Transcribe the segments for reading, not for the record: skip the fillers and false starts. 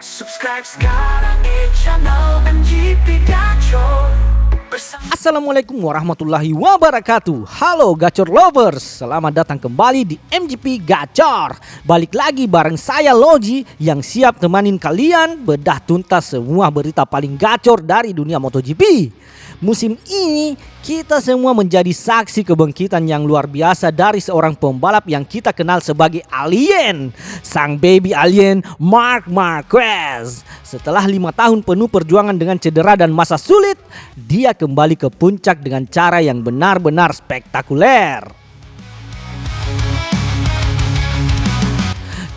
Subscribe sekarang di channel MGP Gacor. Assalamualaikum warahmatullahi wabarakatuh. Halo Gacor Lovers, selamat datang kembali di MGP Gacor. Balik lagi bareng saya Logi yang siap temanin kalian bedah tuntas semua berita paling gacor dari dunia MotoGP. Musim ini kita semua menjadi saksi kebangkitan yang luar biasa dari seorang pembalap yang kita kenal sebagai alien, sang baby alien Marc Marquez. Setelah 5 tahun penuh perjuangan dengan cedera dan masa sulit, dia kembali ke puncak dengan cara yang benar-benar spektakuler.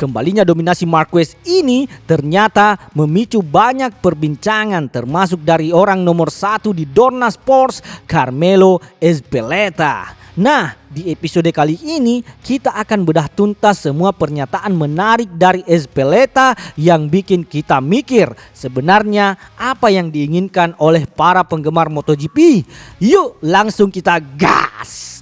Kembalinya dominasi Marquez ini ternyata memicu banyak perbincangan, termasuk dari orang nomor 1 di Dorna Sports, Carmelo Ezpeleta. Nah, di episode kali ini kita akan bedah tuntas semua pernyataan menarik dari Ezpeleta yang bikin kita mikir sebenarnya apa yang diinginkan oleh para penggemar MotoGP. Yuk langsung kita gas!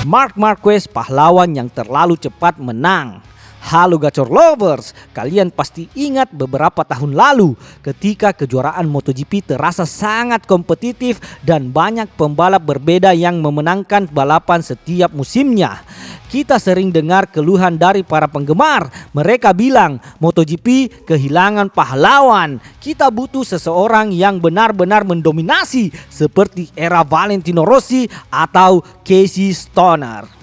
Marc Marquez pahlawan yang terlalu cepat menang. Halo Gacor Lovers, kalian pasti ingat beberapa tahun lalu ketika kejuaraan MotoGP terasa sangat kompetitif dan banyak pembalap berbeda yang memenangkan balapan setiap musimnya. Kita sering dengar keluhan dari para penggemar. Mereka bilang MotoGP kehilangan pahlawan. Kita butuh seseorang yang benar-benar mendominasi seperti era Valentino Rossi atau Casey Stoner.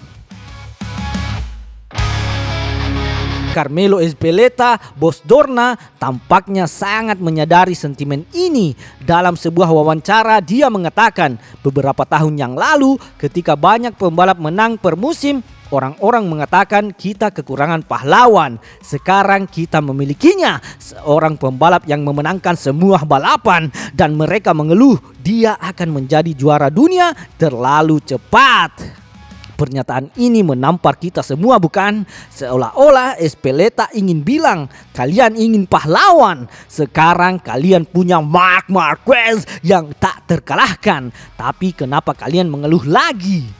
Carmelo Ezpeleta, bos Dorna, tampaknya sangat menyadari sentimen ini. Dalam sebuah wawancara dia mengatakan beberapa tahun yang lalu ketika banyak pembalap menang per musim, orang-orang mengatakan kita kekurangan pahlawan. Sekarang kita memilikinya, seorang pembalap yang memenangkan semua balapan dan mereka mengeluh dia akan menjadi juara dunia terlalu cepat. Pernyataan ini menampar kita semua, bukan? Seolah-olah Ezpeleta ingin bilang, kalian ingin pahlawan. Sekarang kalian punya Marc Marquez yang tak terkalahkan. Tapi kenapa kalian mengeluh lagi?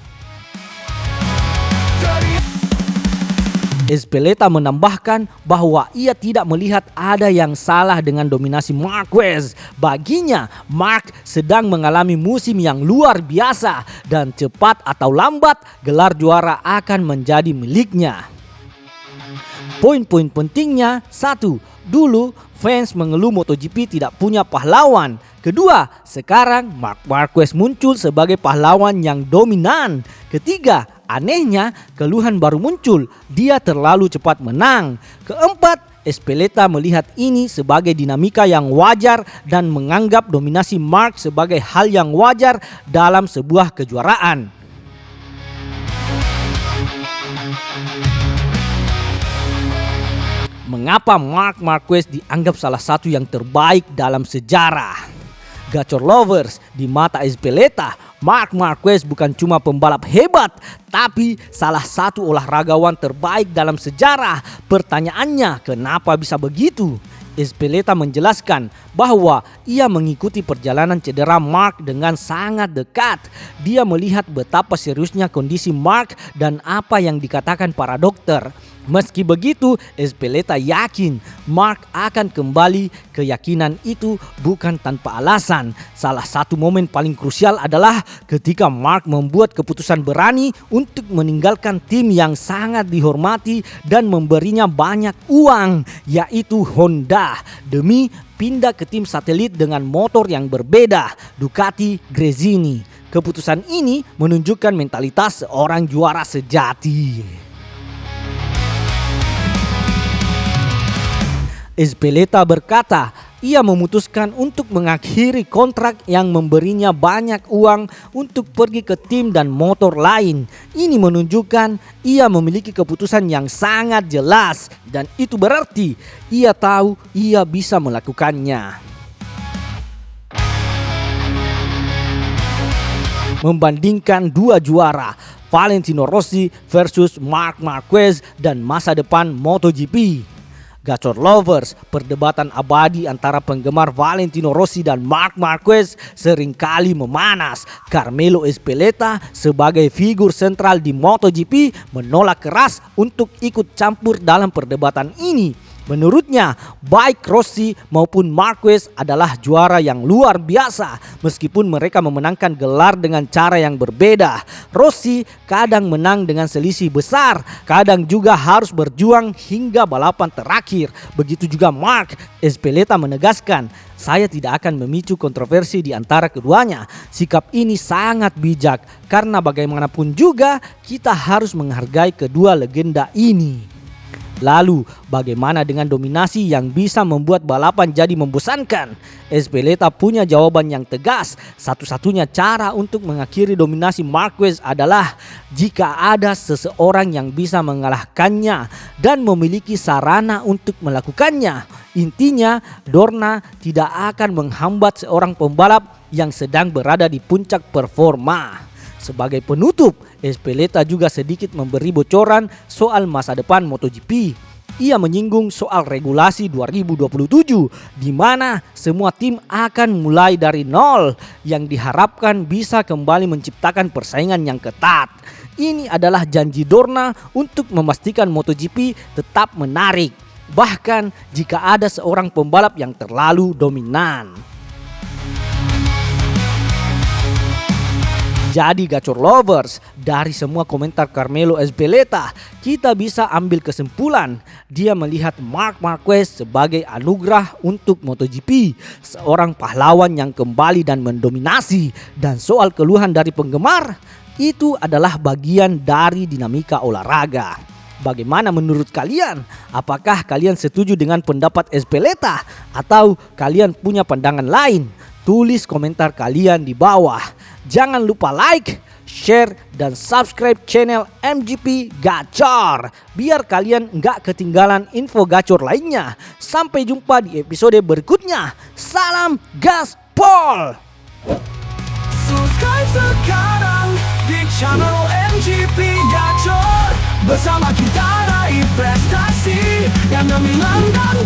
Ezpeleta menambahkan bahwa ia tidak melihat ada yang salah dengan dominasi Marquez. Baginya, Marc sedang mengalami musim yang luar biasa dan cepat atau lambat gelar juara akan menjadi miliknya. Poin-poin pentingnya: 1. Dulu fans mengeluh MotoGP tidak punya pahlawan. Kedua, sekarang Marc Marquez muncul sebagai pahlawan yang dominan. Ketiga, anehnya keluhan baru muncul, dia terlalu cepat menang. Keempat, Ezpeleta melihat ini sebagai dinamika yang wajar dan menganggap dominasi Marc sebagai hal yang wajar dalam sebuah kejuaraan. Mengapa Marc Marquez dianggap salah satu yang terbaik dalam sejarah? Gacor Lovers, di mata Ezpeleta, Marc Marquez bukan cuma pembalap hebat, tapi salah satu olahragawan terbaik dalam sejarah. Pertanyaannya, kenapa bisa begitu? Ezpeleta menjelaskan bahwa ia mengikuti perjalanan cedera Marc dengan sangat dekat. Dia melihat betapa seriusnya kondisi Marc dan apa yang dikatakan para dokter. Meski begitu, Ezpeleta yakin Marc akan kembali. Keyakinan itu bukan tanpa alasan. Salah satu momen paling krusial adalah ketika Marc membuat keputusan berani untuk meninggalkan tim yang sangat dihormati dan memberinya banyak uang, yaitu Honda, demi pindah ke tim satelit dengan motor yang berbeda, Ducati Gresini. Keputusan ini menunjukkan mentalitas seorang juara sejati. Ezpeleta berkata, ia memutuskan untuk mengakhiri kontrak yang memberinya banyak uang untuk pergi ke tim dan motor lain. Ini menunjukkan ia memiliki keputusan yang sangat jelas dan itu berarti ia tahu ia bisa melakukannya. Membandingkan dua juara, Valentino Rossi versus Marc Marquez dan masa depan MotoGP. Gacor Lovers, perdebatan abadi antara penggemar Valentino Rossi dan Marc Marquez seringkali memanas. Carmelo Ezpeleta sebagai figur sentral di MotoGP menolak keras untuk ikut campur dalam perdebatan ini. Menurutnya, baik Rossi maupun Marquez adalah juara yang luar biasa meskipun mereka memenangkan gelar dengan cara yang berbeda. Rossi kadang menang dengan selisih besar, kadang juga harus berjuang hingga balapan terakhir. Begitu juga Marc. Ezpeleta menegaskan, saya tidak akan memicu kontroversi di antara keduanya. Sikap ini sangat bijak karena bagaimanapun juga kita harus menghargai kedua legenda ini. Lalu, bagaimana dengan dominasi yang bisa membuat balapan jadi membosankan? Ezpeleta punya jawaban yang tegas. Satu-satunya cara untuk mengakhiri dominasi Marquez adalah jika ada seseorang yang bisa mengalahkannya dan memiliki sarana untuk melakukannya. Intinya, Dorna tidak akan menghambat seorang pembalap yang sedang berada di puncak performa. Sebagai penutup, Ezpeleta juga sedikit memberi bocoran soal masa depan MotoGP. Ia menyinggung soal regulasi 2027 di mana semua tim akan mulai dari nol yang diharapkan bisa kembali menciptakan persaingan yang ketat. Ini adalah janji Dorna untuk memastikan MotoGP tetap menarik, bahkan jika ada seorang pembalap yang terlalu dominan. Jadi Gacor Lovers, dari semua komentar Carmelo Ezpeleta, kita bisa ambil kesimpulan dia melihat Marc Marquez sebagai anugerah untuk MotoGP, seorang pahlawan yang kembali dan mendominasi. Dan soal keluhan dari penggemar, itu adalah bagian dari dinamika olahraga. Bagaimana menurut kalian? Apakah kalian setuju dengan pendapat Ezpeleta atau kalian punya pandangan lain? Tulis komentar kalian di bawah. Jangan lupa like, share, dan subscribe channel MGP Gacor biar kalian nggak ketinggalan info gacor lainnya. Sampai jumpa di episode berikutnya. Salam gaspol! Subscribe sekarang di channel MGP Gacor. Bersama kita raih prestasi yang gemilang dan